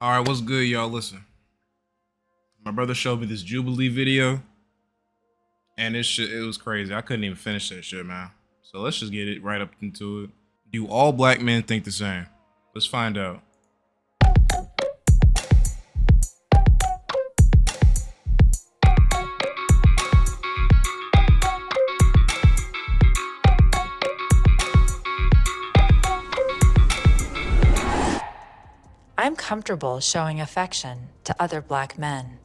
All right, what's good, y'all? Listen, my brother showed me this Jubilee video, and it was crazy. I couldn't even finish that shit, man. So let's just get it right up into it. Do all black men think the same? Let's find out. I'm comfortable showing affection to other black men.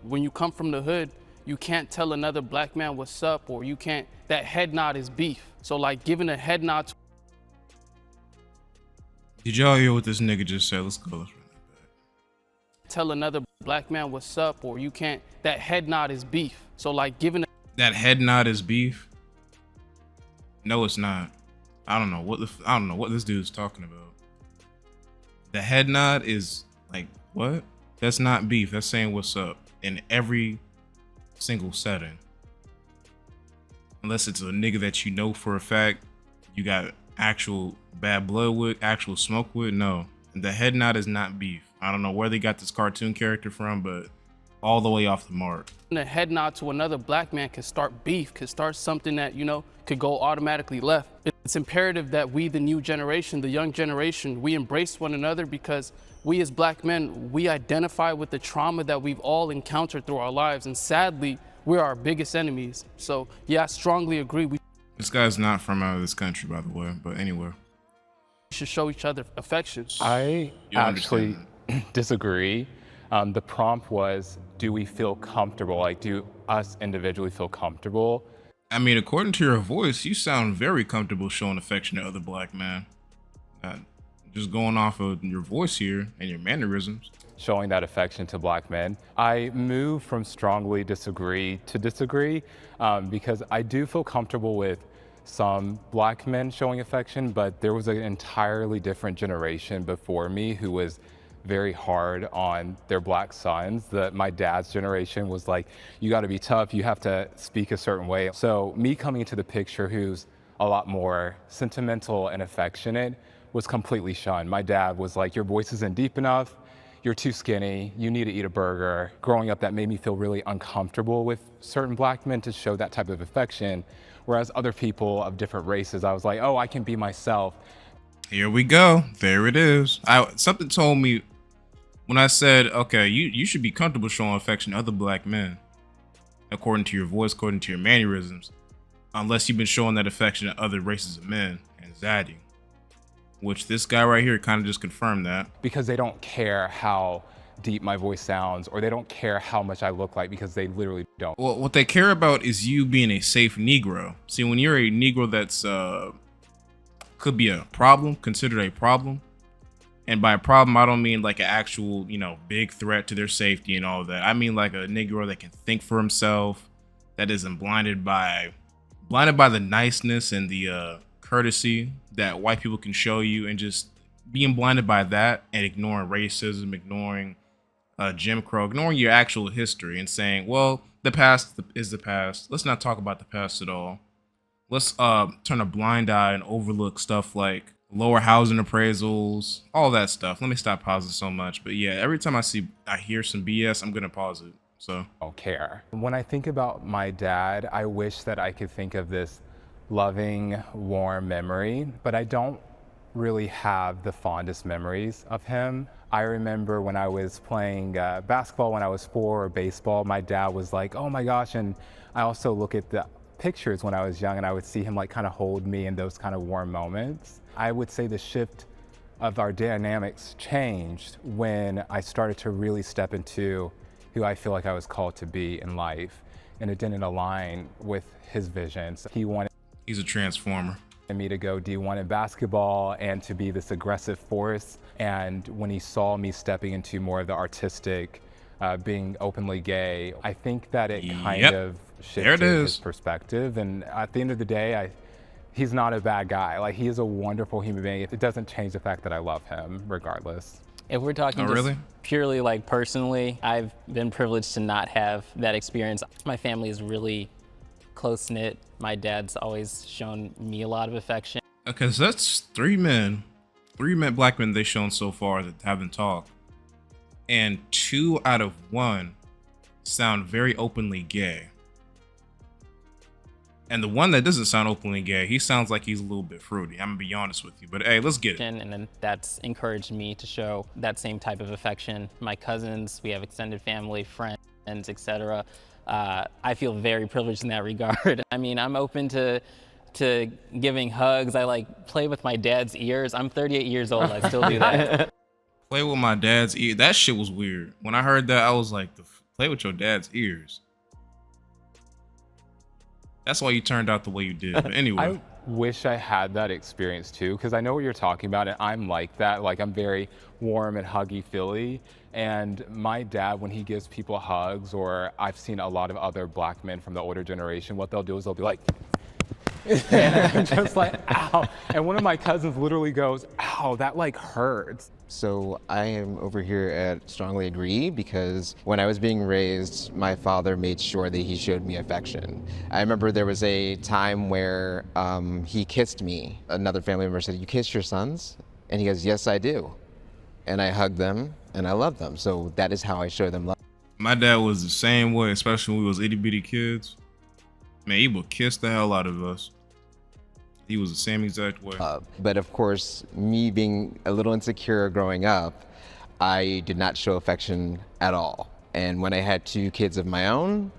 When you come from the hood, you can't tell another black man what's up, or you can't, that head nod is beef. So like giving a head nod to Did y'all hear what this nigga just said? Let's go. Let's run that back. tell another black man what's up, or you can't, that head nod is beef. So like giving That head nod is beef. No, it's not. I don't know what this dude is talking about. The head nod is like what? That's not beef. That's saying what's up in every single setting. Unless it's a nigga that you know for a fact you got actual bad blood with, actual smoke with. No, the head nod is not beef. I don't know where they got this cartoon character from, but all the way off the mark. a head nod to another black man can start beef, could start something that, you know, could go automatically left. It's imperative that we, the new generation, the young generation, we embrace one another, because we as black men, we identify with the trauma that we've all encountered through our lives. And sadly, we're our biggest enemies. So yeah, I strongly agree. We This guy's not from out of this country, by the way, but anyway. should show each other affection. I You actually understand disagree. The prompt was, do we feel comfortable? Like, do us individually feel comfortable? I mean, according to your voice, you sound very comfortable showing affection to other black men. Just going off of your voice here and your mannerisms. Showing that affection to black men. I move from strongly disagree to disagree because I do feel comfortable with some black men showing affection, but there was an entirely different generation before me who was very hard on their black sons. My dad's generation was like, you got to be tough, you have to speak a certain way. So me coming into the picture who's a lot more sentimental and affectionate was completely shunned. My dad was like, your voice isn't deep enough, you're too skinny, you need to eat a burger. Growing up, that made me feel really uncomfortable with certain black men to show that type of affection. Whereas other people of different races, I was like, oh, I can be myself. Here we go. There it is. Something told me when I said, okay, you should be comfortable showing affection to other black men, according to your voice, according to your mannerisms, unless you've been showing that affection to other races of men and zaddy, which this guy right here kind of just confirmed that. Because they don't care how deep my voice sounds, or they don't care how much I look like, because they literally don't. Well, what they care about is you being a safe Negro. See, when you're a Negro that's could be a problem, considered a problem. And by problem, I don't mean like an actual, big threat to their safety and all of that. I mean like a Negro that can think for himself, that isn't blinded by the niceness and the courtesy that white people can show you, and just being blinded by that and ignoring racism, ignoring Jim Crow, ignoring your actual history, and saying, well, the past is the past. Let's not talk about the past at all. Let's turn a blind eye and overlook stuff like lower housing appraisals, all that stuff. Let me stop pausing so much. But yeah, every time I hear some BS, I'm gonna pause it. So Don't care. When I think about my dad, I wish that I could think of this loving, warm memory, but I don't really have the fondest memories of him. I remember when I was playing basketball when I was 4, or baseball, my dad was like, oh my gosh. And I also look at the pictures when I was young, and I would see him like kind of hold me in those kind of warm moments. I would say the shift of our dynamics changed when I started to really step into who I feel like I was called to be in life, and it didn't align with his visions. he's a transformer. Me to go D1 in basketball and to be this aggressive force. And when he saw me stepping into more of the artistic, being openly gay, I think that it kind of shifted his perspective. And at the end of the day, he's not a bad guy. Like, he is a wonderful human being. It doesn't change the fact that I love him regardless. If we're talking purely like personally, I've been privileged to not have that experience. My family is really close-knit. My dad's always shown me a lot of affection. Okay, so that's three black men they've shown so far that haven't talked. And 2 out of 1 sound very openly gay. And the one that doesn't sound openly gay, he sounds like he's a little bit fruity. I'm gonna be honest with you, but hey, let's get it. And then that's encouraged me to show that same type of affection. My cousins, we have extended family, friends, etc. I feel very privileged in that regard. I mean, I'm open to giving hugs. I like play with my dad's ears. I'm 38 years old. I still do that. Play with my dad's ear. That shit was weird. When I heard that, I was like, play with your dad's ears. That's why you turned out the way you did. But anyway. I wish I had that experience too, because I know what you're talking about, and I'm like that. Like, I'm very warm and huggy-feely. And my dad, when he gives people hugs, or I've seen a lot of other black men from the older generation, what they'll do is they'll be like, and I'm just like, ow. And one of my cousins literally goes, ow, that like hurts. So I am over here at Strongly Agree because when I was being raised, my father made sure that he showed me affection. I remember there was a time where he kissed me. Another family member said, "You kiss your sons?" And he goes, "Yes, I do." And I hug them and I love them. So that is how I show them love. My dad was the same way, especially when we was itty bitty kids. Man, he would kiss the hell out of us. He was the same exact way. But of course, me being a little insecure growing up, I did not show affection at all. And when I had 2 kids of my own,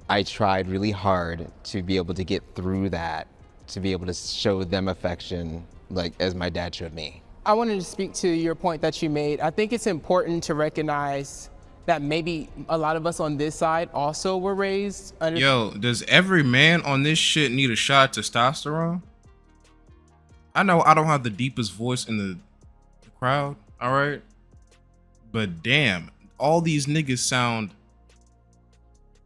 I tried really hard to be able to get through that, to be able to show them affection like as my dad showed me. I wanted to speak to your point that you made. I think it's important to recognize that maybe a lot of us on this side also were raised under— Yo, does every man on this shit need a shot of testosterone? I know I don't have the deepest voice in the crowd, all right? But damn, all these niggas sound...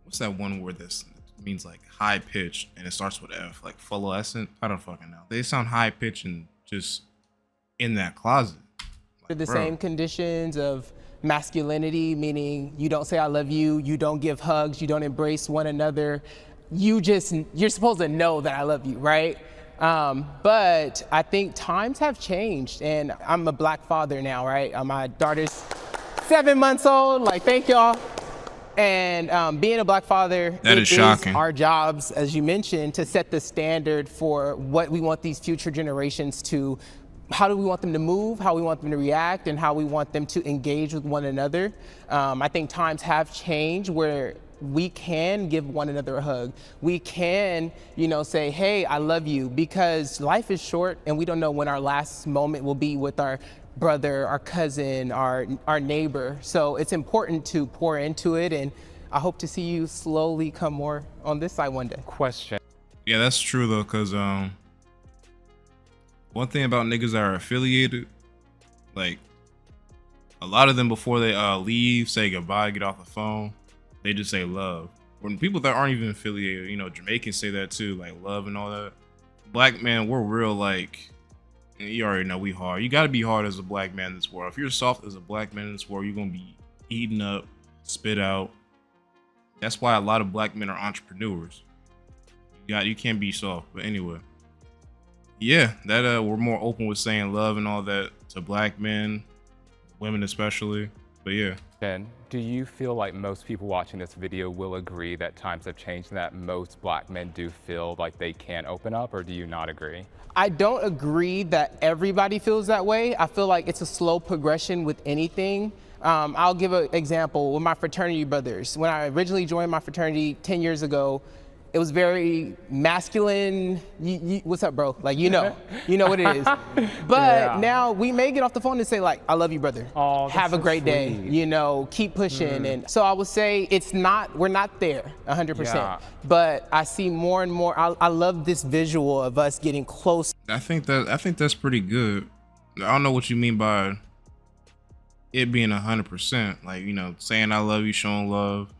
What's that one word that means like high pitched and it starts with F, like fluorescent? I don't fucking know. They sound high pitched and just in that closet. Like, the same conditions of masculinity, meaning you don't say I love you, you don't give hugs, you don't embrace one another. You're supposed to know that I love you, right? But I think times have changed, and I'm a black father now, right? My daughter's 7 months old, like, thank y'all. And being a black father, that is shocking. Our jobs, as you mentioned, to set the standard for what we want these future generations to, how do we want them to move, how we want them to react, and how we want them to engage with one another. I think times have changed where we can give one another a hug. We can, say, hey, I love you, because life is short and we don't know when our last moment will be with our brother, our cousin, our neighbor. So it's important to pour into it, and I hope to see you slowly come more on this side one day. Question. Yeah, that's true though, because one thing about niggas that are affiliated, like a lot of them before they leave, say goodbye, get off the phone, they just say love. When people that aren't even affiliated, Jamaicans say that too, like love and all that. Black man, we're real, like, you already know we hard. You gotta be hard as a black man in this world. If you're soft as a black man in this world, you're gonna be eaten up, spit out. That's why a lot of black men are entrepreneurs. You can't be soft. But anyway, yeah, that we're more open with saying love and all that to black men, women especially. But yeah. Ben, do you feel like most people watching this video will agree that times have changed and that most black men do feel like they can open up, or do you not agree? I don't agree that everybody feels that way. I feel like it's a slow progression with anything. I'll give an example with my fraternity brothers. When I originally joined my fraternity 10 years ago, it was very masculine. What's up, bro? Like, you know what it is. But now we may get off the phone and say, like, I love you, brother. Oh, have a great day. Keep pushing. And so I would say we're not there 100%. Yeah. But I see more and more. I love this visual of us getting close. I think that's pretty good. I don't know what you mean by it being 100%. Like, saying I love you, showing love,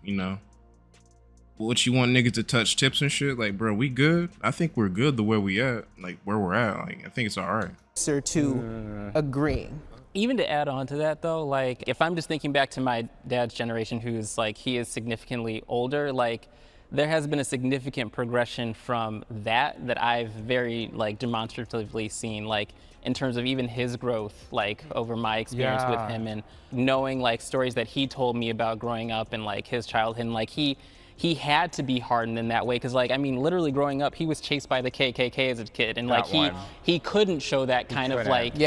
What, you want niggas to touch tips and shit? Like, bro, we good? I think we're good the way we at. Like, where we're at. Like, I think it's all right. Sir, to agreeing. Even to add on to that though, like if I'm just thinking back to my dad's generation, who's like, he is significantly older, like there has been a significant progression from that I've very like demonstratively seen, like in terms of even his growth, like over my experience with him, and knowing like stories that he told me about growing up and like his childhood, and like he had to be hardened in that way, because like, I mean, literally growing up, he was chased by the KKK as a kid, and like he couldn't show that kind of like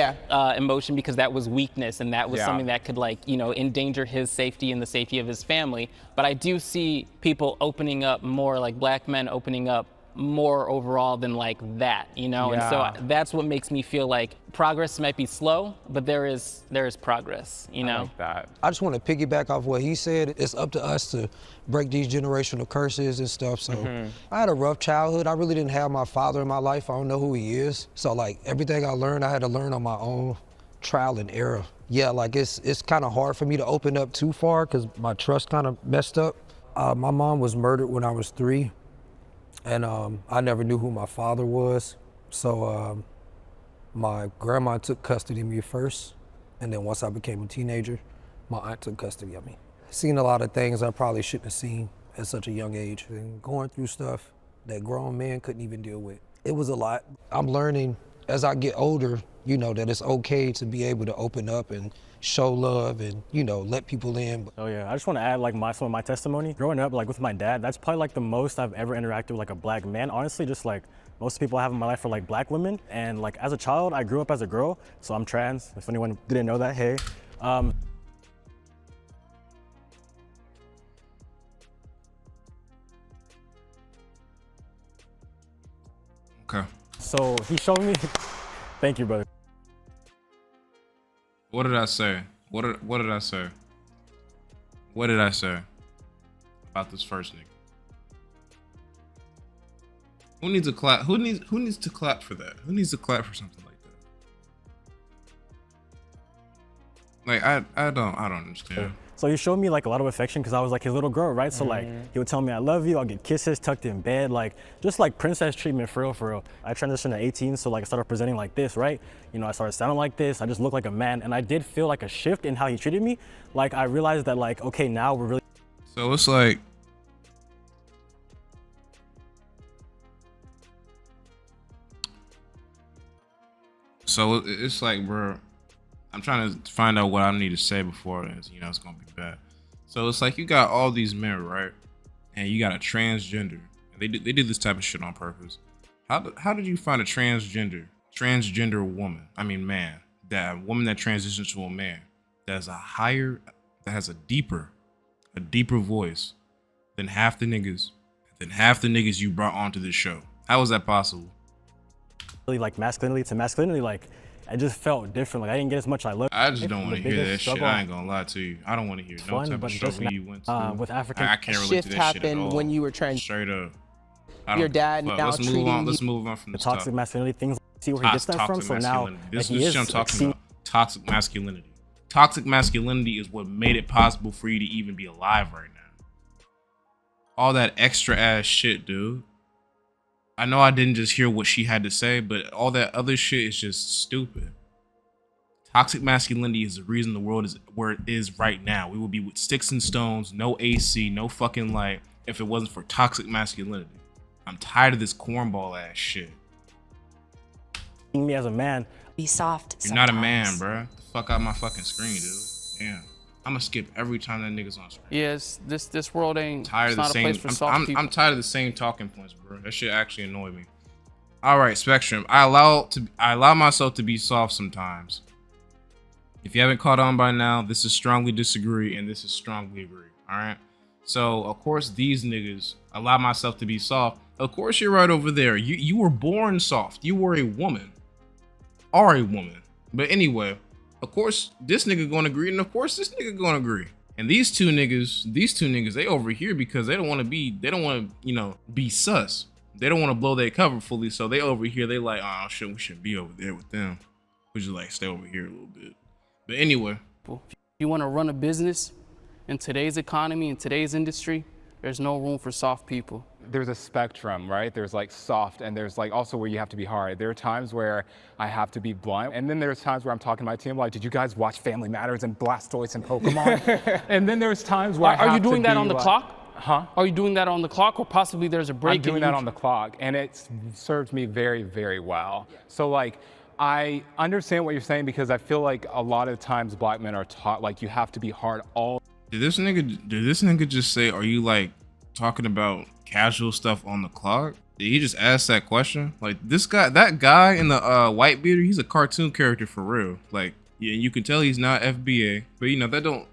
emotion, because that was weakness, and that was something that could like, you know, endanger his safety and the safety of his family. But I do see people opening up more, like black men opening up more overall than like that, you know? And so that's what makes me feel like progress might be slow, but there is progress, you know? I like that. I just want to piggyback off what he said. It's up to us to break these generational curses and stuff. So I had a rough childhood. I really didn't have my father in my life. I don't know who he is. So like everything I learned, I had to learn on my own, trial and error. Yeah, like it's kind of hard for me to open up too far because my trust kind of messed up. My mom was murdered when I was 3. And I never knew who my father was. So my grandma took custody of me first. And then once I became a teenager, my aunt took custody of me. Seen a lot of things I probably shouldn't have seen at such a young age. And going through stuff that grown men couldn't even deal with. It was a lot. I'm learning as I get older, you know, that it's okay to be able to open up and show love and, you know, let people in. Oh yeah, I just want to add like some of my testimony. Growing up like with my dad, that's probably like the most I've ever interacted with like a black man. Honestly, just like most people I have in my life are like black women. And like as a child, I grew up as a girl, so I'm trans. If anyone didn't know that, hey. Okay. So he showed me, thank you, brother. What did I say? What did I say? What did I say about this first nigga? Who needs a clap? Who needs to clap for that? Who needs to clap for something like that? Like I don't understand. So he showed me like a lot of affection because I was like his little girl, right? So like he would tell me I love you, I'll get kisses tucked in bed, like just like princess treatment for real, for real. I transitioned at 18, so like I started presenting like this, right? You know, I started sounding like this, I just looked like a man, and I did feel like a shift in how he treated me. Like I realized that like, okay, now we're really. So it's like, it's like, bro, I'm trying to find out what I need to say before it's, you know, it's gonna be bad. So it's like you got all these men, right? And you got a transgender. They do this type of shit on purpose. How did you find a transgender woman? I mean, man, that woman that transitions to a man that has a deeper voice than half the niggas you brought onto this show. How is that possible? Really like masculinity to masculinity, like I just felt different. Like I didn't get as much I looked. I just don't want to hear that shit. I ain't gonna lie to you. I don't want to hear no type of struggle you went to. With African, I can't relate to that shit at happened all. when you were trying. Straight up. Your dad now let's move on. Let's move on from the this toxic masculinity things. See where he gets that from. So now this is what I'm talking about. Toxic masculinity. Toxic masculinity is what made it possible for you to even be alive right now. All that extra ass shit, dude. I know I didn't just hear what she had to say, but all that other shit is just stupid. Toxic masculinity is the reason the world is where it is right now. We would be with sticks and stones, no AC, no fucking light, if it wasn't for toxic masculinity. I'm tired of this cornball ass shit. Me as a man. Be soft. You're not a man, bruh. The fuck out my fucking screen, dude. Damn. I'm gonna skip every time that nigga's on screen. Yes, this world ain't. Tired it's of the not same. a place for soft people. I'm tired of the same talking points, bro. That shit actually annoyed me. All right, Spectrum. I allow myself to be soft sometimes. If you haven't caught on by now, this is strongly disagree and this is strongly agree. All right. So of course these niggas allow myself to be soft. Of course you're right over there. You were born soft. You were a woman. Are a woman. But anyway, of course this nigga gonna agree, and of course this nigga gonna agree. And these two niggas, they over here because they don't want to, you know, be sus. They don't want to blow their cover fully, so they over here, they like, oh shit, we shouldn't be over there with them. We just like stay over here a little bit. But anyway. If you want to run a business in today's economy, in today's industry, there's no room for soft people. There's a spectrum, right? There's like soft, and there's like also where you have to be hard. There are times where I have to be blunt, and then there's times where I'm talking to my team like, did you guys watch Family Matters and Blastoise and Pokemon? And then there's times where Are you doing that on the clock? Huh? Are you doing that on the clock, or possibly there's a break? I'm doing that on the clock, and it served me very, very well. So like, I understand what you're saying because I feel like a lot of times black men are taught like you have to be hard all. Did this nigga just say, are you like talking about casual stuff on the clock? Did he just ask that question? Like that guy in the white beater, he's a cartoon character for real. Like, yeah, you can tell he's not FBA, but you know, that don't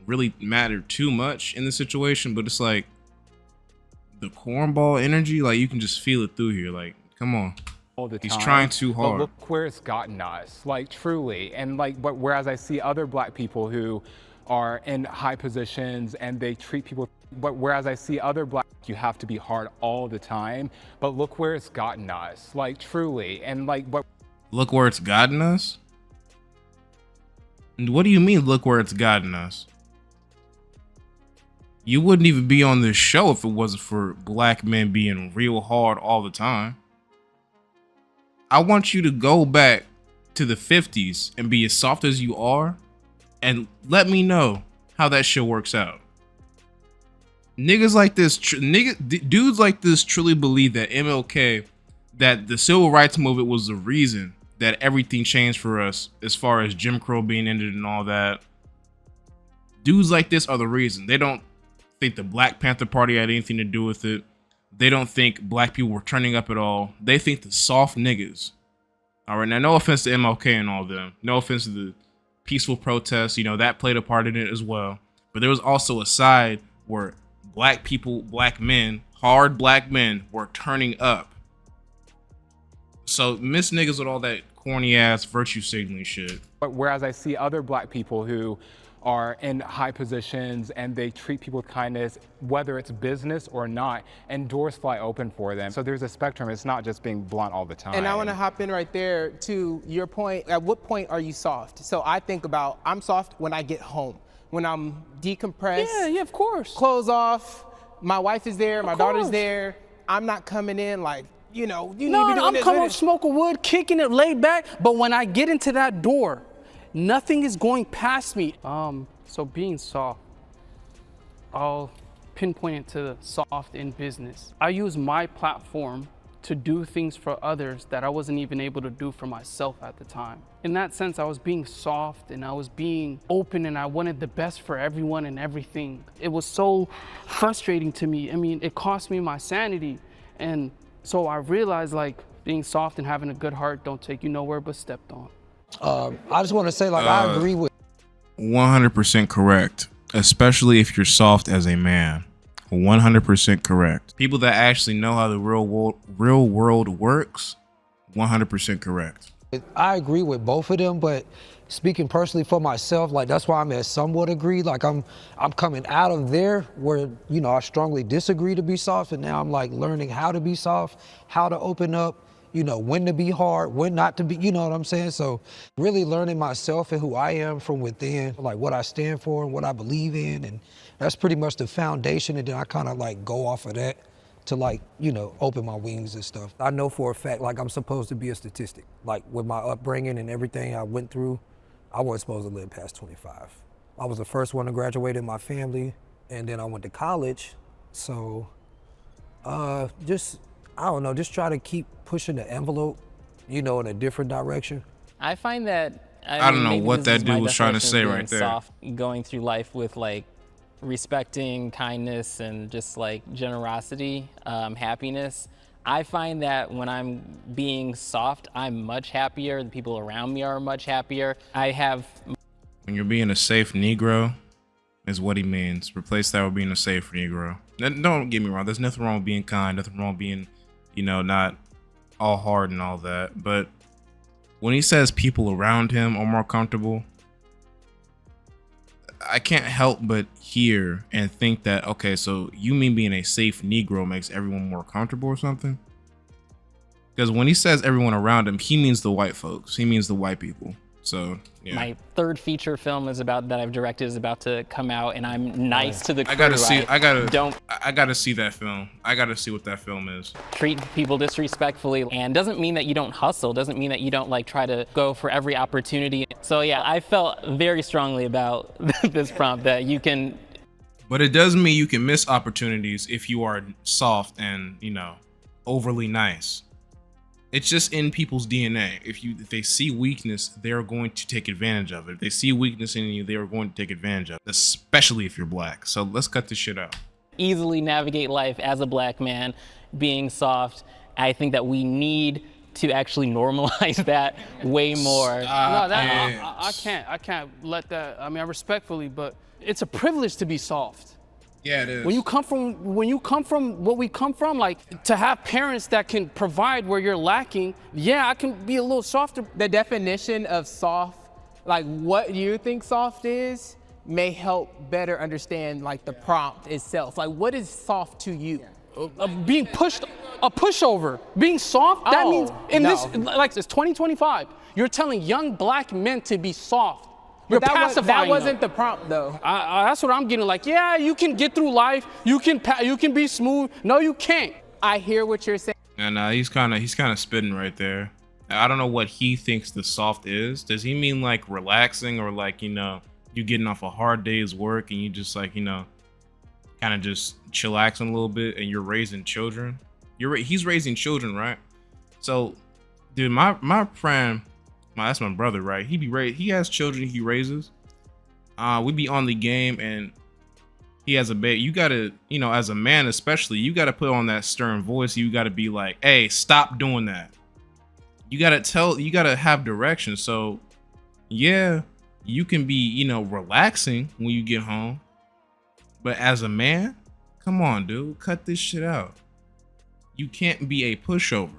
really matter too much in the situation, but it's like the cornball energy, like you can just feel it through here. Like, come on. All the time. He's trying too hard. But look where it's gotten us, like truly. And like, but whereas I see other black people who are in high positions and they treat people, but whereas I see other black, you have to be hard all the time. But look where it's gotten us, like truly. And like, but look where it's gotten us? And what do you mean, look where it's gotten us? You wouldn't even be on this show if it wasn't for black men being real hard all the time. I want you to go back to the 50s and be as soft as you are and let me know how that shit works out. Niggas like this, dudes like this truly believe that MLK, that the civil rights movement was the reason that everything changed for us as far as Jim Crow being ended and all that. Dudes like this are the reason. They don't think the Black Panther Party had anything to do with it. They don't think black people were turning up at all. They think the soft niggas. All right, now no offense to MLK and all them. No offense to the peaceful protests. You know, that played a part in it as well. But there was also a side where black people, black men, hard black men were turning up. So miss niggas with all that corny ass virtue signaling shit. But whereas I see other black people who are in high positions and they treat people with kindness, whether it's business or not, and doors fly open for them. So there's a spectrum. It's not just being blunt all the time. And I want to hop in right there to your point. At what point are you soft? So I think about, I'm soft when I get home, when I'm decompressed. Yeah, of course. Clothes off, my wife is there, my daughter's there. I'm not coming in like, you know, you need to be doing I'm this. coming up smoking wood, kicking it, laid back. But when I get into that door, nothing is going past me. So being soft, I'll pinpoint it to the soft in business. I use my platform to do things for others that I wasn't even able to do for myself at the time. In that sense, I was being soft and I was being open and I wanted the best for everyone and everything. It was so frustrating to me. I mean, it cost me my sanity. And so I realized like being soft and having a good heart don't take you nowhere but stepped on. I just want to say, like, I agree with 100% correct, especially if you're soft as a man. 100% correct. People that actually know how the real world works, 100% correct. I agree with both of them, but speaking personally for myself, like that's why I'm at somewhat agree. Like I'm coming out of there where, you know, I strongly disagree to be soft, and now I'm like learning how to be soft, how to open up, you know, when to be hard, when not to be, you know what I'm saying? So really learning myself and who I am from within, like what I stand for and what I believe in. And that's pretty much the foundation. And then I kind of like go off of that to like, you know, open my wings and stuff. I know for a fact, like I'm supposed to be a statistic. Like with my upbringing and everything I went through, I wasn't supposed to live past 25. I was the first one to graduate in my family, and then I went to college. So I don't know, just try to keep pushing the envelope, you know, in a different direction. I find that, I don't know what that dude was trying to say right there. Soft, going through life with like respecting, kindness, and just like generosity, happiness. I find that when I'm being soft, I'm much happier. The people around me are much happier. When you're being a safe Negro, is what he means. Replace that with being a safe Negro. Don't get me wrong. There's nothing wrong with being kind. Nothing wrong with being, you know, not all hard and all that. But when he says people around him are more comfortable, I can't help but hear and think that, okay, so you mean being a safe Negro makes everyone more comfortable or something? Because when he says everyone around him, he means the white folks. He means the white people. So yeah. My third feature film is about that I've directed is about to come out, and I'm nice to the crew. I gotta see that film. I gotta see what that film is. Treat people disrespectfully, and doesn't mean that you don't hustle, doesn't mean that you don't like try to go for every opportunity. So yeah, I felt very strongly about this prompt that you can. But it does mean you can miss opportunities if you are soft and, overly nice. It's just in people's DNA. If they see weakness, they're going to take advantage of it. If they see weakness in you, they are going to take advantage of it, especially if you're black. So let's cut this shit out. Easily navigate life as a black man, being soft. I think that we need to actually normalize that way more. I can't let that, I respectfully, but it's a privilege to be soft. Yeah, it is. When you come from what we come from, like to have parents that can provide where you're lacking, yeah, I can be a little softer. The definition of soft, like what you think soft is, may help better understand like the prompt itself. Like what is soft to you? Being pushed, a pushover. Being soft, that means this, like it's 2025. You're telling young black men to be soft. You're pacifying that wasn't them. the prompt though. That's what I'm getting. Like, yeah, you can get through life. You can be smooth. No, you can't. I hear what you're saying. And he's kind of spitting right there. I don't know what he thinks the soft is. Does he mean like relaxing, or like you getting off a hard day's work and you just like kind of just chillaxing a little bit, and you're raising children? He's raising children, right? So, dude, my friend. That's my brother, right? He has children he raises. We be on the game, and he has a baby. You gotta, as a man especially, you gotta put on that stern voice. You gotta be like, hey, stop doing that. You gotta have direction. So yeah, you can be, relaxing when you get home. But as a man, come on, dude, cut this shit out. You can't be a pushover.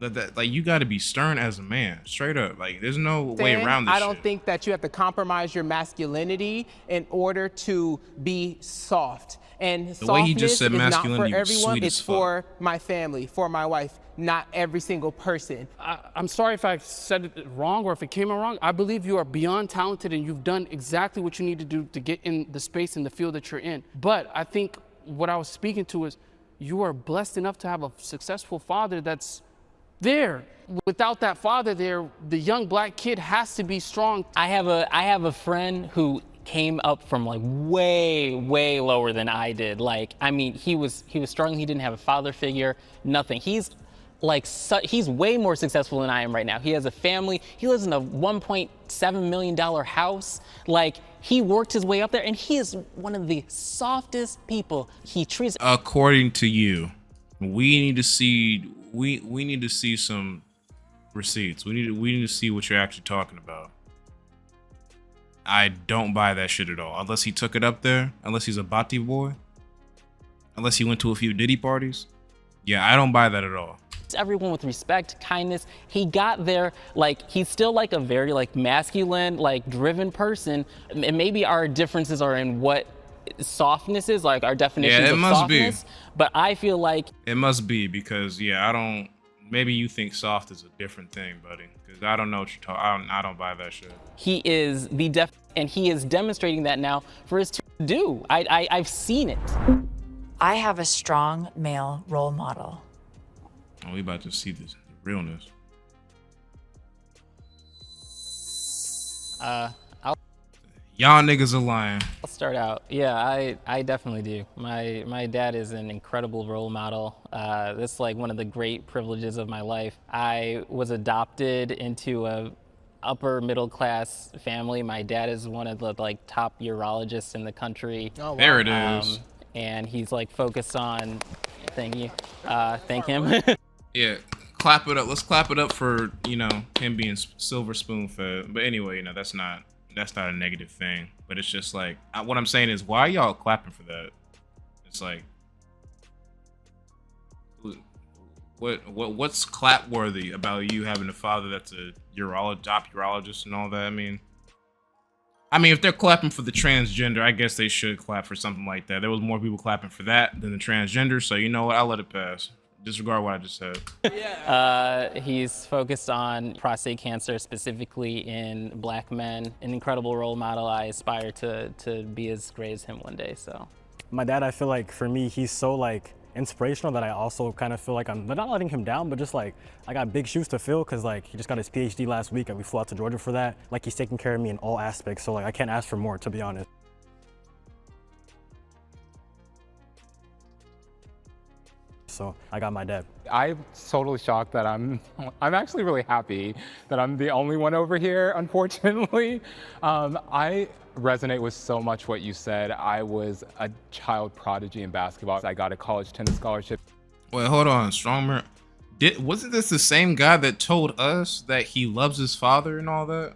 Like you got to be stern as a man, straight up. Like there's no way around this. I don't think that you have to compromise your masculinity in order to be soft. And the way he just said is masculinity not for everyone. sweet It's for my family, for my wife, not every single person. I'm sorry if I said it wrong or if it came out wrong. I believe you are beyond talented and you've done exactly what you need to do to get in the space and the field that you're in. But I think what I was speaking to is you are blessed enough to have a successful father that's there. Without that father there, the young black kid has to be strong. I have a friend who came up from like way lower than I did. Like, I mean, he was struggling. He didn't have a father figure, nothing. He's way more successful than I am right now. He has a family. He lives in a $1.7 million house. Like, he worked his way up there, and he is one of the softest people. He treats. According to you, we need to see some receipts. We need to see what you're actually talking about. I don't buy that shit at all. Unless he took it up there, unless he's a Bati boy, unless he went to a few Diddy parties. Yeah, I don't buy that at all. Everyone with respect, kindness. He got there, like, he's still like a very like masculine, like driven person. And maybe our differences are in what softness is, like our definitions of softness. But I feel like it must be, because maybe you think soft is a different thing, buddy, because I don't know what you're talking. I don't buy that shit. He is and he is demonstrating that now for us to do. I've seen it. I have a strong male role model. Oh, we about to see the realness. Y'all niggas are lying. I'll start out. Yeah, I definitely do. My dad is an incredible role model. That's like one of the great privileges of my life. I was adopted into a upper middle class family. My dad is one of the like top urologists in the country. Oh, wow. There it is. And he's like focused on, thank him. Yeah, clap it up. Let's clap it up for, him being silver spoon fed. But anyway, that's not a negative thing. But it's just like, what I'm saying is, why are y'all clapping for that? It's like, what's clap worthy about you having a father that's a top urologist and all that? I mean, if they're clapping for the transgender, I guess they should clap for something like that. There was more people clapping for that than the transgender, so you know what? I'll let it pass. Disregard what I just said. He's focused on prostate cancer, specifically in black men. An incredible role model. I aspire to be as great as him one day. So, my dad, I feel like for me, he's so like inspirational that I also kind of feel like I'm not letting him down, but just like I got big shoes to fill, because like he just got his PhD last week and we flew out to Georgia for that. Like, he's taking care of me in all aspects, so like I can't ask for more, to be honest. I have a strong male role model. I aspire to be as great as him one day. So, My dad, I feel like for me, he's so like inspirational that I also kind of feel like I'm not letting him down, but just like I got big shoes to fill, because like he just got his PhD last week and we flew out to Georgia for that. Like, he's taking care of me in all aspects, so like I can't ask for more, to be honest. so I got my dad. I'm totally shocked that I'm actually really happy that I'm the only one over here, unfortunately. I resonate with so much what you said. I was a child prodigy in basketball. I got a college tennis scholarship. Wait, hold on, Strongman. Wasn't this the same guy that told us that he loves his father and all that?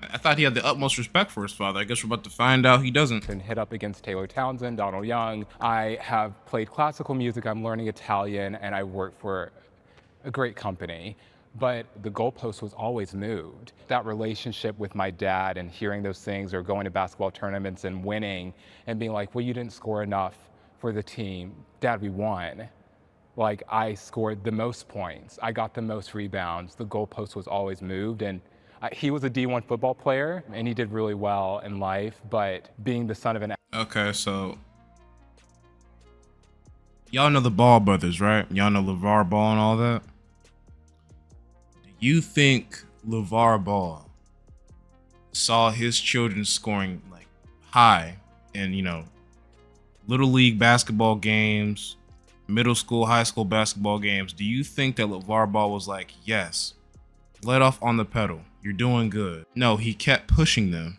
I thought he had the utmost respect for his father. I guess we're about to find out he doesn't. And hit up against Taylor Townsend, Donald Young. I have played classical music, I'm learning Italian, and I work for a great company. But the goalpost was always moved. That relationship with my dad and hearing those things, or going to basketball tournaments and winning and being like, well, you didn't score enough for the team. Dad, we won. Like, I scored the most points. I got the most rebounds. The goalpost was always moved. And he was a D1 football player, and he did really well in life, but being the son of an... Okay, so y'all know the Ball brothers, right? Y'all know LeVar Ball and all that? Do you think LeVar Ball saw his children scoring like high in, you know, little league basketball games, middle school, high school basketball games? Do you think that LeVar Ball was like, yes, let off on the pedal, you're doing good? No, he kept pushing them.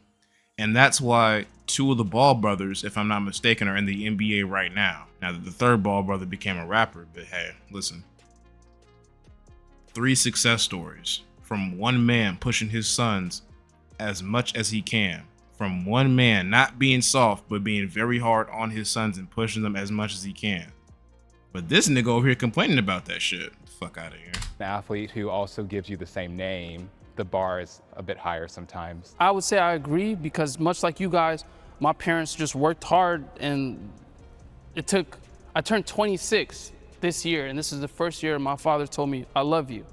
And that's why two of the Ball brothers, if I'm not mistaken, are in the NBA right now. Now that the third Ball brother became a rapper, but hey, listen. 3 success stories from one man pushing his sons as much as he can. From one man not being soft, but being very hard on his sons and pushing them as much as he can. But this nigga over here complaining about that shit. Fuck out of here. An athlete who also gives you the same name, the bar is a bit higher sometimes. I would say I agree, because much like you guys, my parents just worked hard, and I turned 26 this year, and this is the first year my father told me, I love you.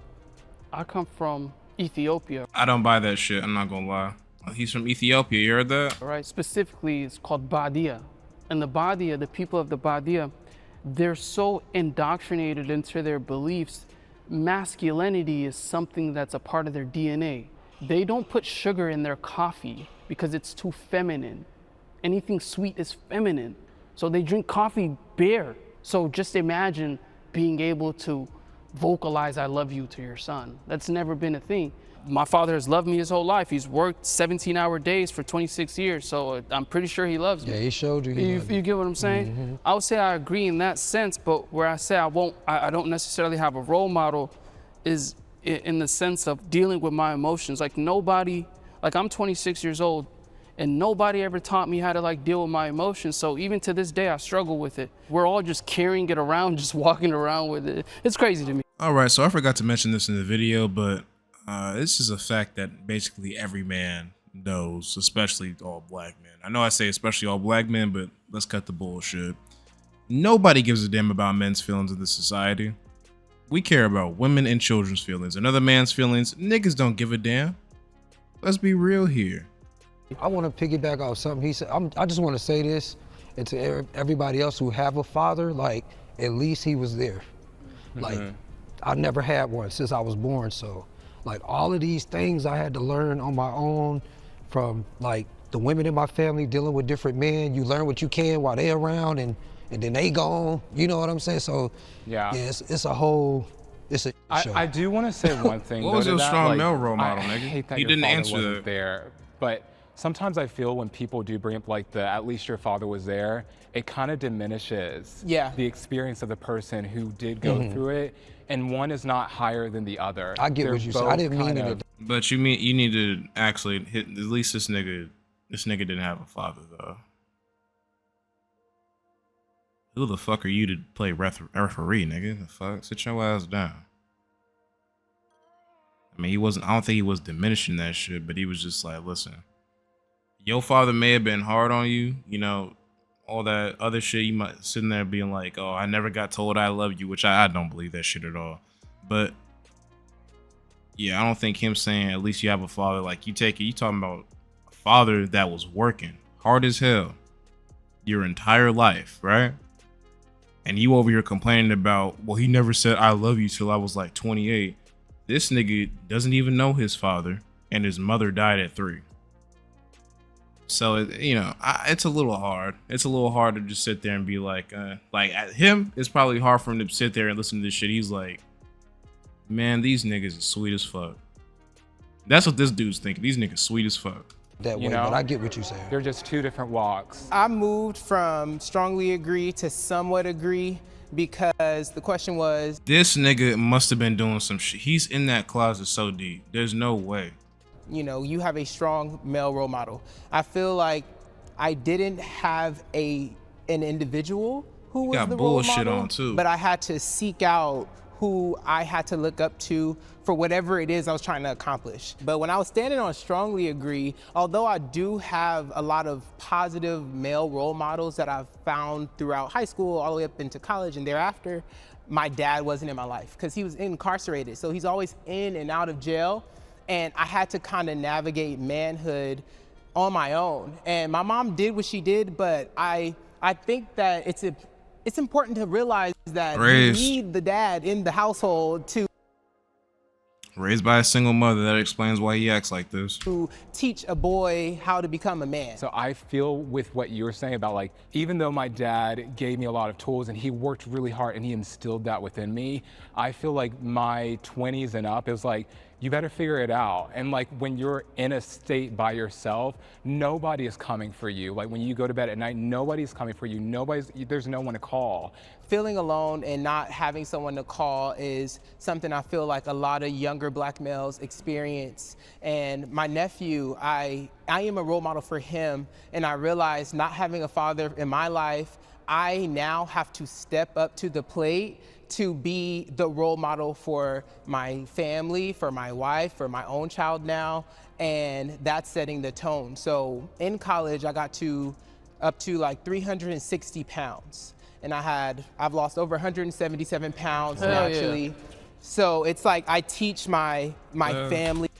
I come from Ethiopia. I don't buy that shit, I'm not gonna lie. He's from Ethiopia, you heard that? All right, specifically it's called Badia. And the Badia, the people of the Badia, they're so indoctrinated into their beliefs. Masculinity is something that's a part of their DNA. They don't put sugar in their coffee because it's too feminine. Anything sweet is feminine. So they drink coffee bare. So just imagine being able to vocalize I love you to your son. That's never been a thing. My father has loved me his whole life. He's worked 17-hour days for 26 years, so I'm pretty sure he loves me. Yeah, he showed you. You get what I'm saying? Mm-hmm. I would say I agree in that sense, but where I say I don't necessarily have a role model is in the sense of dealing with my emotions. Like nobody, like I'm 26 years old, and nobody ever taught me how to like deal with my emotions. So even to this day, I struggle with it. We're all just carrying it around, just walking around with it. It's crazy to me. All right, so I forgot to mention this in the video, but this is a fact that basically every man knows, especially all black men. I know I say especially all black men, but let's cut the bullshit. Nobody gives a damn about men's feelings in this society. We care about women and children's feelings. Another man's feelings, niggas don't give a damn. Let's be real here. I want to piggyback off something he said. I just want to say this, and to everybody else who have a father, like, at least he was there. Like, I never had one since I was born, so like all of these things I had to learn on my own, from like the women in my family dealing with different men. You learn what you can while they're around, and then they gone. You know what I'm saying? So yeah, it's a whole. It's a show. I do want to say one thing. What was your strong like, male role model, I nigga? hate that You your didn't father answer wasn't that. there, but sometimes I feel when people do bring up like the at least your father was there, it kind of diminishes the experience of the person who did go through it, and one is not higher than the other. I get what you said. I didn't mean it. But you need to actually hit, at least this nigga didn't have a father though. Who the fuck are you to play referee, nigga? The fuck? Sit your ass down. I mean, I don't think he was diminishing that shit, but he was just like, listen, your father may have been hard on you, you know, all that other shit. You might sitting there being like, oh, I never got told I love you, which I don't believe that shit at all. But yeah, I don't think him saying at least you have a father, like you talking about a father that was working hard as hell your entire life, right? And you over here complaining about, well, he never said I love you till I was like 28. This nigga doesn't even know his father, and his mother died at 3. So it's a little hard. It's a little hard to just sit there and be like at him. It's probably hard for him to sit there and listen to this shit. He's like, man, these niggas is sweet as fuck. That's what this dude's thinking. These niggas sweet as fuck. That way, but I get what you're saying. They're just two different walks. I moved from strongly agree to somewhat agree because the question was, This nigga must have been doing some shit. He's in that closet so deep. There's no way. you have a strong male role model. I feel like I didn't have an individual who was got the role bullshit model, on, too. but I had to seek out who I had to look up to for whatever it is I was trying to accomplish. But when I was standing on strongly agree, although I do have a lot of positive male role models that I've found throughout high school all the way up into college and thereafter, my dad wasn't in my life because he was incarcerated. So he's always in and out of jail. And I had to kind of navigate manhood on my own. And my mom did what she did, but I think that it's important to realize that you need the dad in the household to Raised by a single mother, that explains why he acts like this. to teach a boy how to become a man. So I feel with what you were saying about, like, even though my dad gave me a lot of tools and he worked really hard and he instilled that within me, I feel like my 20s and up, it was like, you better figure it out. And like when you're in a state by yourself, nobody is coming for you. Like when you go to bed at night, nobody's coming for you. There's no one to call. Feeling alone and not having someone to call is something I feel like a lot of younger black males experience. And my nephew, I am a role model for him. And I realized not having a father in my life, I now have to step up to the plate to be the role model for my family, for my wife, for my own child now, and that's setting the tone. So in college, I got up to like 360 pounds, and I've lost over 177 pounds naturally. Yeah. So it's like I teach my family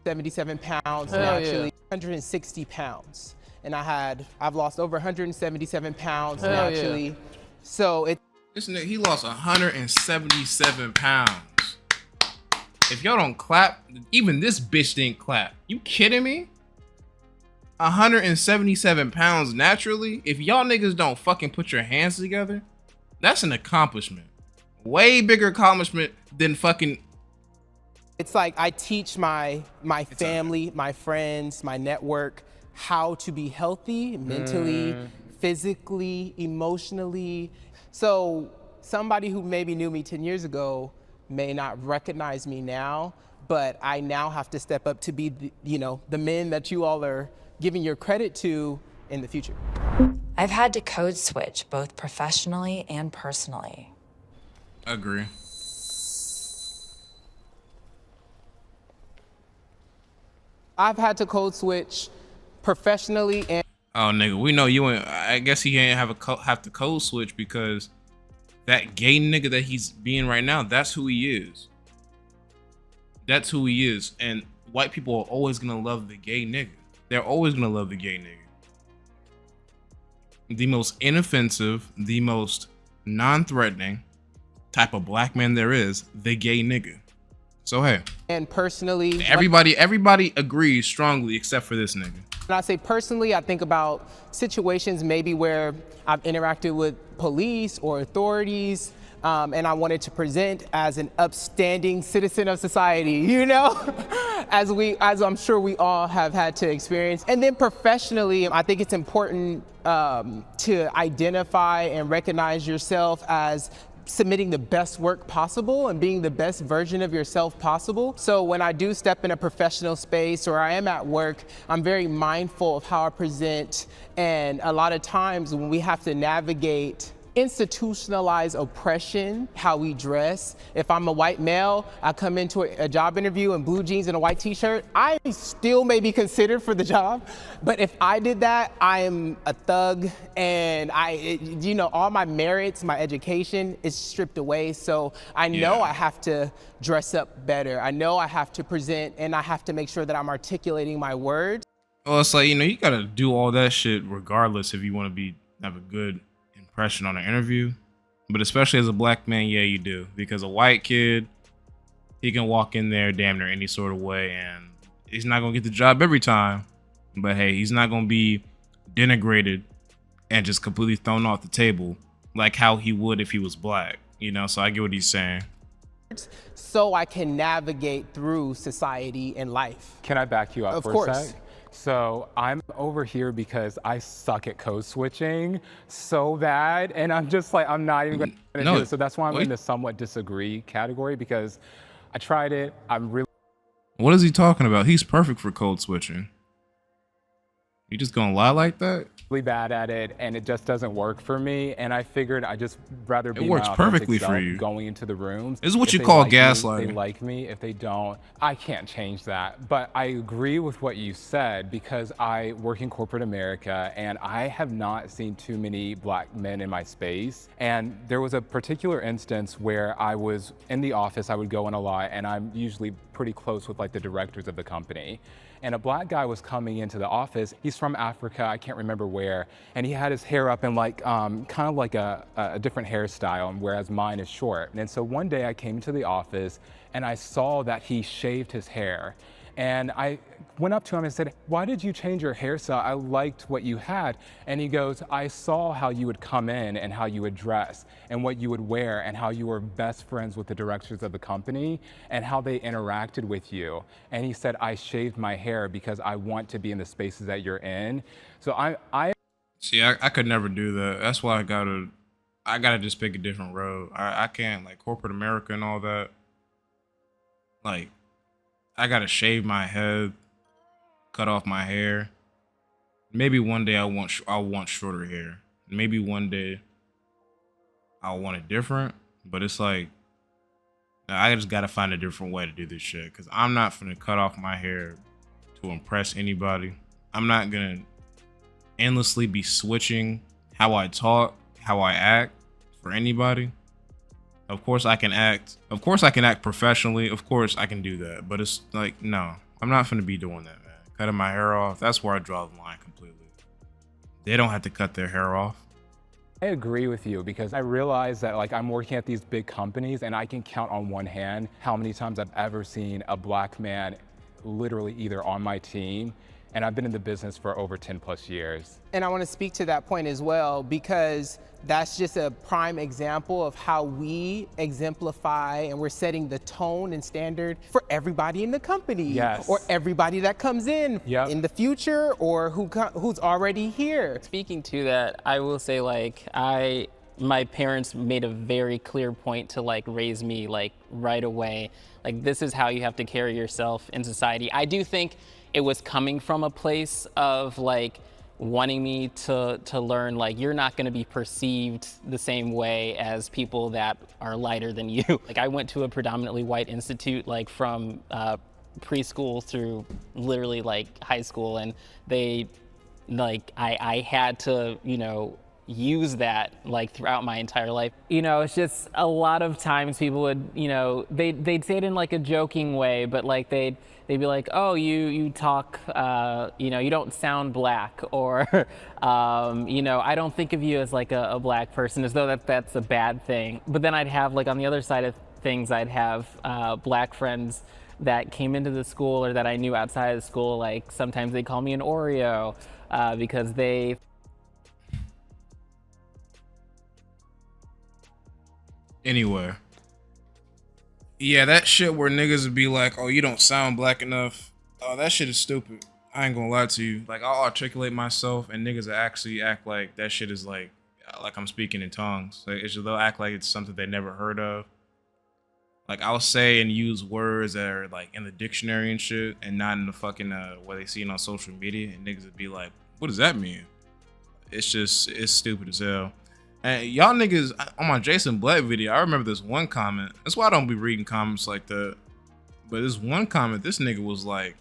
77 pounds naturally, 160 pounds, and I've lost over 177 pounds naturally. Yeah. So this nigga, he lost 177 pounds. If y'all don't clap, even this bitch didn't clap. You kidding me? 177 pounds naturally? If y'all niggas don't fucking put your hands together, that's an accomplishment. Way bigger accomplishment than fucking... It's like I teach my family, my friends, my network, how to be healthy mentally, physically, emotionally. So somebody who maybe knew me 10 years ago may not recognize me now, but I now have to step up to be the men that you all are giving your credit to in the future. I've had to code switch both professionally and personally. Agree. I've had to code switch professionally and Oh nigga, we know you ain't. I guess he ain't have to code switch because that gay nigga that he's being right now, that's who he is. That's who he is. And white people are always gonna love the gay nigga. They're always gonna love the gay nigga. The most inoffensive, the most non-threatening type of black man there is, the gay nigga. So hey. And personally, everybody agrees strongly except for this nigga. When I say personally, I think about situations maybe where I've interacted with police or authorities, and I wanted to present as an upstanding citizen of society, as I'm sure we all have had to experience. And then professionally, I think it's important to identify and recognize yourself as submitting the best work possible and being the best version of yourself possible. So when I do step in a professional space or I am at work, I'm very mindful of how I present. And a lot of times when we have to navigate institutionalized oppression, how we dress. If I'm a white male, I come into a job interview in blue jeans and a white t-shirt, I still may be considered for the job. But if I did that, I am a thug and all my merits, my education is stripped away. So I know I have to dress up better. I know I have to present and I have to make sure that I'm articulating my words. Well, it's like, you gotta do all that shit regardless if you want to have a good impression on an interview, but especially as a black man, yeah, you do, because a white kid, he can walk in there damn near any sort of way, and He's not gonna get the job every time, but hey, he's not gonna be denigrated and just completely thrown off the table like how he would if he was black. You know, so I get what he's saying. So I can navigate through society and life. Can I back you up Of for course. a sec? So I'm over here because I suck at code switching so bad, and I'm just like, I'm not even going to do it. So that's why I'm in the somewhat disagree category, because I tried it. I'm really. What is he talking about? He's perfect for code switching. You just gonna lie like that? Really bad at it, and it just doesn't work for me. And I figured I just rather be It works my authentic perfectly for self you. Going into the rooms. This is what If you they call like me, gaslighting. They like me. If they don't, I can't change that. But I agree with what you said, because I work in corporate America, and I have not seen too many black men in my space. And there was a particular instance where I was in the office. I would go in a lot, and I'm usually pretty close with like the directors of the company. And a black guy was coming into the office. He's from Africa, I can't remember where. And he had his hair up in like, kind of like a different hairstyle, whereas mine is short. And so one day I came to the office and I saw that he shaved his hair. And I went up to him and said, "Why did you change your hairstyle? I liked what you had." And he goes, "I saw how you would come in and how you would dress and what you would wear and how you were best friends with the directors of the company and how they interacted with you." And he said, "I shaved my hair because I want to be in the spaces that you're in." So I See, I could never do that. That's why I gotta just pick a different road. I can't, like, corporate America and all that. Like, I gotta shave my head, cut off my hair. Maybe one day I'll want shorter hair. Maybe one day I'll want it different. But it's like, I just gotta find a different way to do this shit, because I'm not finna cut off my hair to impress anybody. I'm not gonna endlessly be switching how I talk, how I act for anybody. Of course I can act professionally. Of course I can do that. But it's like, no, I'm not finna be doing that, man. Cutting my hair off, that's where I draw the line completely. They don't have to cut their hair off. I agree with you, because I realize that, like, I'm working at these big companies and I can count on one hand how many times I've ever seen a black man literally either on my team, and I've been in the business for over 10 plus years. And I want to speak to that point as well, because that's just a prime example of how we exemplify and we're setting the tone and standard for everybody in the company. Yes. Or everybody that comes in Yep. in the future, or who's already here. Speaking to that, I will say, like, my parents made a very clear point to, like, raise me, like, right away. Like, this is how you have to carry yourself in society. I do think it was coming from a place of, like, wanting me to learn, like, you're not going to be perceived the same way as people that are lighter than you. Like, I went to a predominantly white institute, like, from preschool through literally, like, high school, and they, like, I had to, you know, use that, like, throughout my entire life. You know, it's just a lot of times people would, you know, they'd say it in, like, a joking way, but, like, they'd be like, "Oh, you talk, you know, you don't sound black," or, you know, "I don't think of you as, like, a black person," as though that's a bad thing. But then I'd have, like, on the other side of things, I'd have black friends that came into the school or that I knew outside of the school. Like, sometimes they call me an Oreo because they... Anyway. Yeah, that shit where niggas would be like, "Oh, you don't sound black enough." Oh, that shit is stupid. I ain't gonna lie to you. Like, I'll articulate myself and niggas actually act like that shit is like I'm speaking in tongues. Like, they'll act like it's something they never heard of. Like, I'll say and use words that are like in the dictionary and shit, and not in the fucking what they see it on social media, and niggas would be like, "What does that mean?" It's stupid as hell. And y'all niggas, on my Jason Black video, I remember this one comment. That's why I don't be reading comments like that. But this one comment, this nigga was like,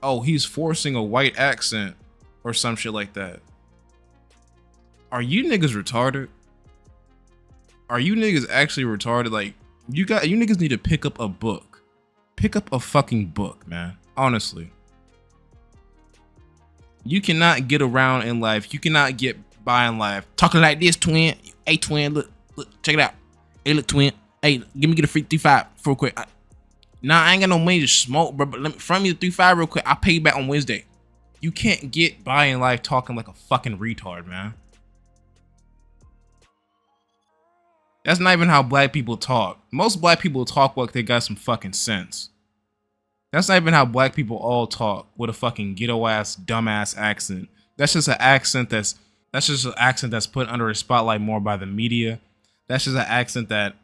"Oh, he's forcing a white accent," or some shit like that. Are you niggas retarded? Are you niggas actually retarded? Like, you niggas need to pick up a book. Pick up a fucking book, man. Honestly. You cannot get around in life. You cannot get by in life talking like this, twin. Hey, twin, look, check it out. Hey, look, twin. Hey, get a free 3-5 real quick. Nah, I ain't got no money to smoke, bro. But let me front me the 3-5 real quick. I'll pay you back on Wednesday. You can't get by in life talking like a fucking retard, man. That's not even how black people talk. Most black people talk like they got some fucking sense. That's not even how black people all talk, with a fucking ghetto ass, dumbass accent. That's just an accent that's put under a spotlight more by the media. That's just an accent that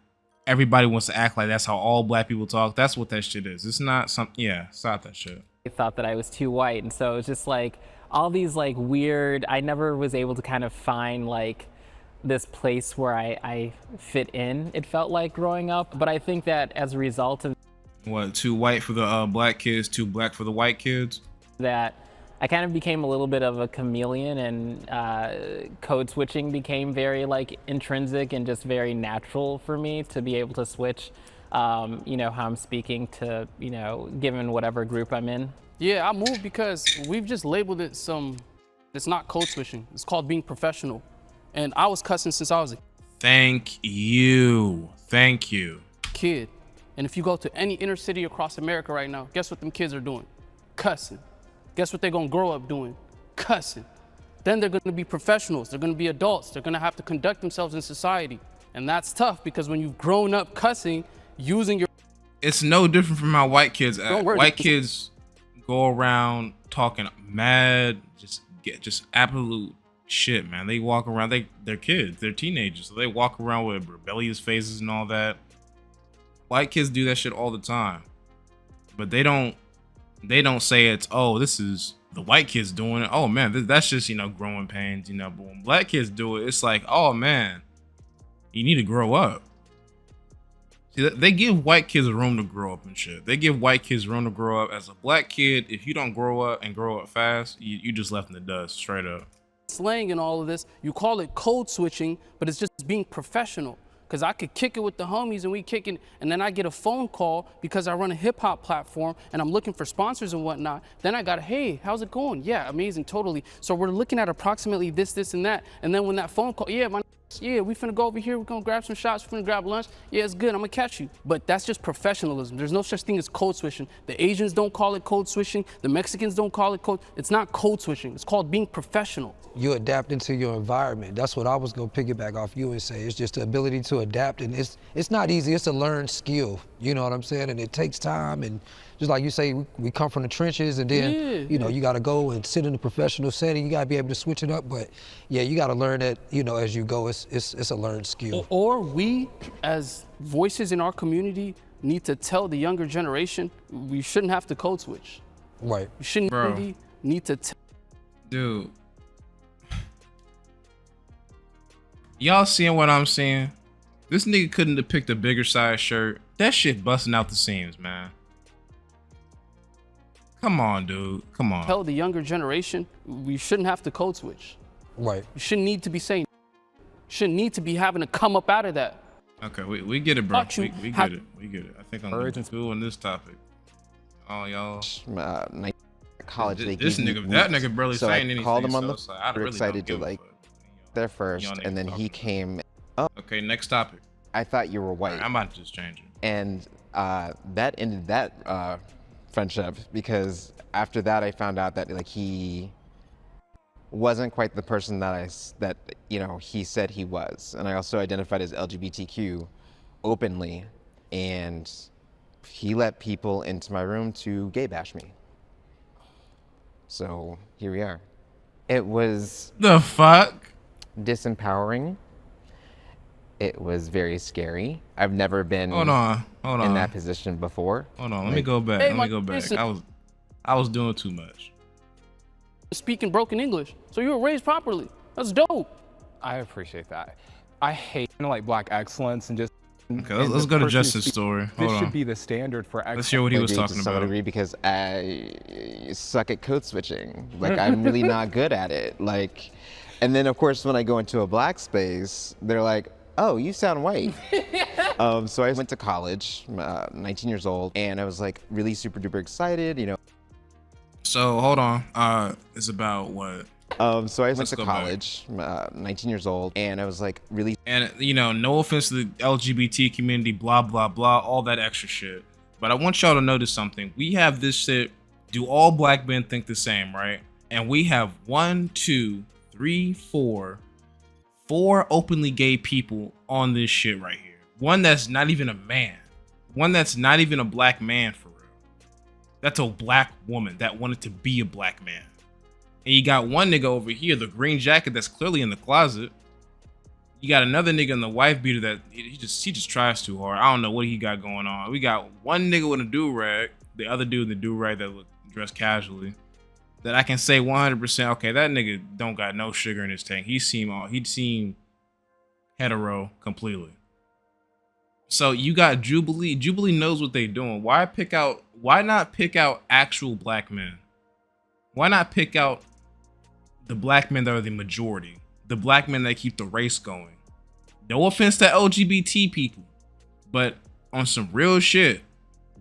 everybody wants to act like that's how all black people talk. That's what that shit is. It's not stop that shit. I thought that I was too white, and so it's just like all these like weird, I never was able to kind of find like this place where I fit in, it felt like growing up. But I think that as a result of what, too white for the black kids, too black for the white kids, that I kind of became a little bit of a chameleon, and code switching became very like intrinsic and just very natural for me to be able to switch, you know, how I'm speaking to, you know, given whatever group I'm in. Yeah, I moved because we've just labeled it it's not code switching. It's called being professional. And I was cussing since I was a Thank you. kid. And if you go to any inner city across America right now, guess what them kids are doing? Cussing. Guess what they're gonna grow up doing? Cussing. Then they're gonna be professionals. They're gonna be adults. They're gonna have to conduct themselves in society. And that's tough because when you've grown up cussing, using your... It's no different from how white kids act. Don't worry. White kids go around talking mad, just absolute shit, man. They walk around, they're kids, they're teenagers, so they walk around with rebellious faces and all that. White kids do that shit all the time, but they don't say it's, oh, this is the white kids doing it. Oh man, that's just, you know, growing pains, you know. But when black kids do it, it's like, oh man, you need to grow up. See, they give white kids room to grow up and shit. They give white kids room to grow up. As a black kid, if you don't grow up and grow up fast, you just left in the dust, straight up. Slang and all of this, you call it code switching, but it's just being professional. Because I could kick it with the homies and we kicking, and then I get a phone call because I run a hip hop platform and I'm looking for sponsors and whatnot. Then I got, hey, how's it going? Yeah, amazing, totally. So we're looking at approximately this, and that. And then when that phone call, yeah, we finna go over here, we're gonna grab some shots, we're finna grab lunch. Yeah, it's good, I'm gonna catch you. But that's just professionalism. There's no such thing as code switching. The Asians don't call it code switching. The Mexicans don't call it code. It's not code switching. It's called being professional. You adapt into your environment. That's what I was gonna piggyback off you and say. It's just the ability to adapt, and it's not easy. It's a learned skill. You know what I'm saying? And it takes time. And just like you say, we come from the trenches, and then you know, you got to go and sit in a professional setting. You got to be able to switch it up. But yeah, you got to learn that, you know, as you go. It's a learned skill. Or we, as voices in our community, need to tell the younger generation we shouldn't have to code switch. Right. We shouldn't really need to. Dude. Y'all seeing what I'm seeing? This nigga couldn't have picked a bigger size shirt. That shit busting out the seams, man. Come on, dude. Come on. Tell the younger generation we shouldn't have to code switch. Right. You shouldn't need to be saying. Shouldn't need to be having to come up out of that. Okay, we get it, bro. We get it. We get it. I think I'm cool on this topic. Oh, y'all. College. This nigga, that nigga barely saying anything. Called him on the. So I really excited to like there first, and then he came. Oh. Okay, next topic. I thought you were white. Right, I'm about to just change it. And that ended that friendship, because after that I found out that like he wasn't quite the person that you know he said he was, and I also identified as LGBTQ openly, and he let people into my room to gay bash me. So here we are. It was the fuck disempowering. It was very scary. I've never been hold on in that position before. Hold on, let me go back. I was doing too much. Speaking broken English, so you were raised properly. That's dope. I appreciate that. I hate like black excellence and just. Okay, let's go to Justin's story. Hold this on. should be the standard for excellence. Let's hear what he was talking to about. some degree, because I suck at code switching. Like I'm really not good at it. Like, and then of course when I go into a black space, they're like, "Oh, you sound white." So I went to college, 19 years old, and I was like really super duper excited, you know. So hold on, it's about what? So I went to college, 19 years old, and I was like really. And you know, no offense to the LGBT community, blah blah blah, all that extra shit. But I want y'all to notice something. We have this shit. Do all black men think the same, right? And we have 1, 2, 3, 4 openly gay people on this shit right here. One that's not even a man. One that's not even a black man for real. That's a black woman that wanted to be a black man. And you got one nigga over here, the green jacket that's clearly in the closet. You got another nigga in the wife beater that he just tries too hard. I don't know what he got going on. We got one nigga with a do-rag, the other dude in the do-rag that look dressed casually. That I can say 100%, okay, that nigga don't got no sugar in his tank. He'd seem hetero completely. So you got Jubilee. Jubilee knows what they doing. Why not pick out actual black men? Why not pick out the black men that are the majority? The black men that keep the race going. No offense to LGBT people, but on some real shit,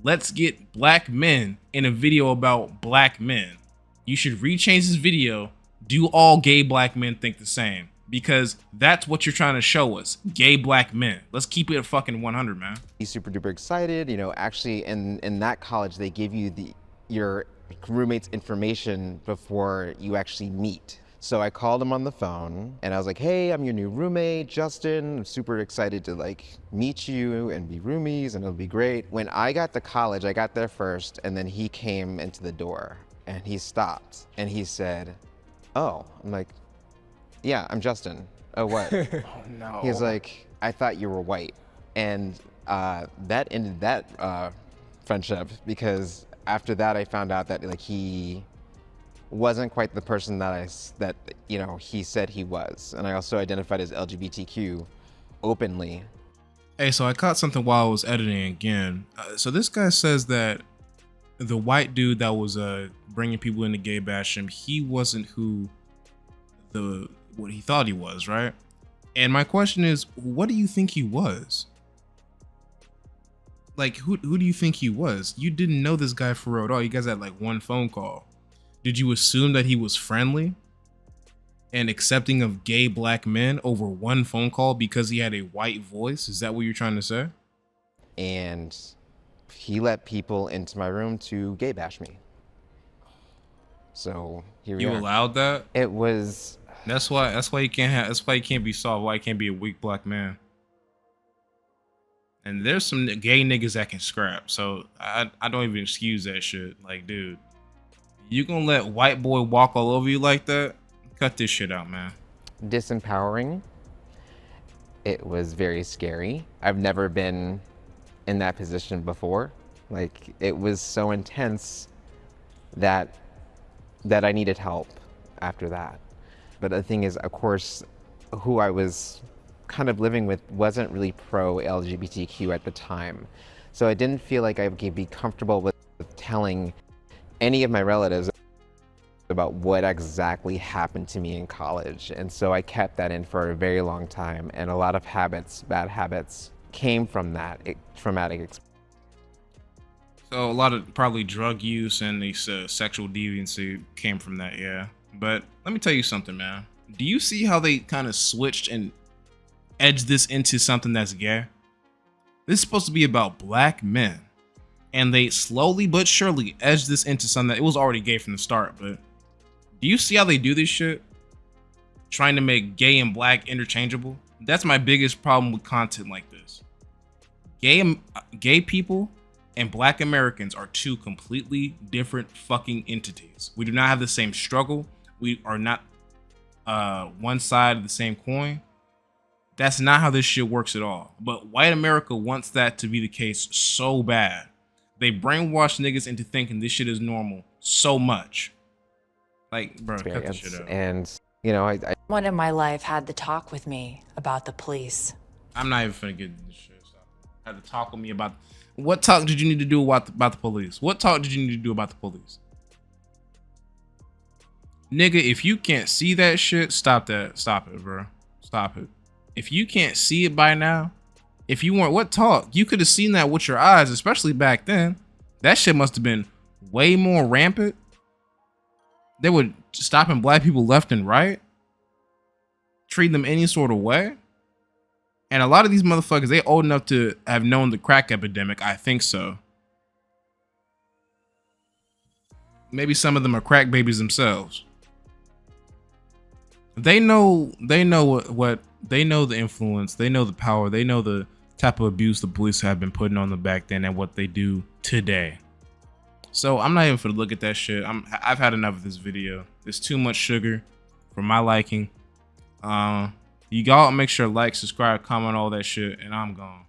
let's get black men in a video about black men. You should rechange this video. Do all gay black men think the same? Because that's what you're trying to show us. Gay black men. Let's keep it a fucking 100, man. He's super duper excited. You know, actually in that college, they give you your roommate's information before you actually meet. So I called him on the phone and I was like, hey, I'm your new roommate, Justin. I'm super excited to like meet you and be roomies and it'll be great. When I got to college, I got there first and then he came into the door and he stopped and he said, oh, I'm like, yeah, I'm Justin. Oh, what? Oh, no. He's like, I thought you were white. And that ended that friendship because after that, I found out that like he wasn't quite the person that he said he was. And I also identified as LGBTQ openly. Hey, so I caught something while I was editing again. So this guy says that the white dude that was bringing people into gay bashing, he wasn't what he thought he was, right? And my question is, what do you think he was? Like, who do you think he was? You didn't know this guy for real at all. You guys had like one phone call. Did you assume that he was friendly and accepting of gay black men over one phone call because he had a white voice? Is that what you're trying to say? And he let people into my room to gay bash me. So here we are. You allowed that? It was. That's why you can't be soft. Why you can't be a weak black man? And there's some gay niggas that can scrap. So I don't even excuse that shit. Like, dude, you gonna let white boy walk all over you like that? Cut this shit out, man. Disempowering. It was very scary. I've never been in that position before. Like, it was so intense that I needed help after that. But the thing is, of course, who I was kind of living with wasn't really pro-LGBTQ at the time. So I didn't feel like I could be comfortable with telling any of my relatives about what exactly happened to me in college. And so I kept that in for a very long time. And a lot of bad habits, came from that traumatic experience. So a lot of probably drug use and these sexual deviancy came from that, yeah. But let me tell you something, man. Do you see how they kind of switched and edged this into something that's gay? This is supposed to be about black men. And they slowly but surely edged this into something that it was already gay from the start. But do you see how they do this shit? Trying to make gay and black interchangeable. That's my biggest problem with content like this. Gay people and black Americans are two completely different fucking entities. We do not have the same struggle. We are not one side of the same coin. That's not how this shit works at all. But white America wants that to be the case so bad. They brainwash niggas into thinking this shit is normal so much. Like, bro, cut this shit out. And, you know, One in my life had the talk with me about the police. I'm not even finna get into this shit. Stop. Had to talk with me about... What talk did you need to do about the police? What talk did you need to do about the police? Nigga, if you can't see that shit, stop that. Stop it, bro. Stop it. If you can't see it by now, if you weren't, what talk? You could have seen that with your eyes, especially back then. That shit must have been way more rampant. They were stopping black people left and right, treating them any sort of way. And a lot of these motherfuckers, they old enough to have known the crack epidemic. I think so. maybe some of them are crack babies themselves. They know what they know, the influence, they know the power, they know the type of abuse the police have been putting on them back then and what they do today. So I'm not even for to look at that shit. I've had enough of this video. It's too much sugar for my liking. You all make sure to like, subscribe, comment, all that shit, and I'm gone.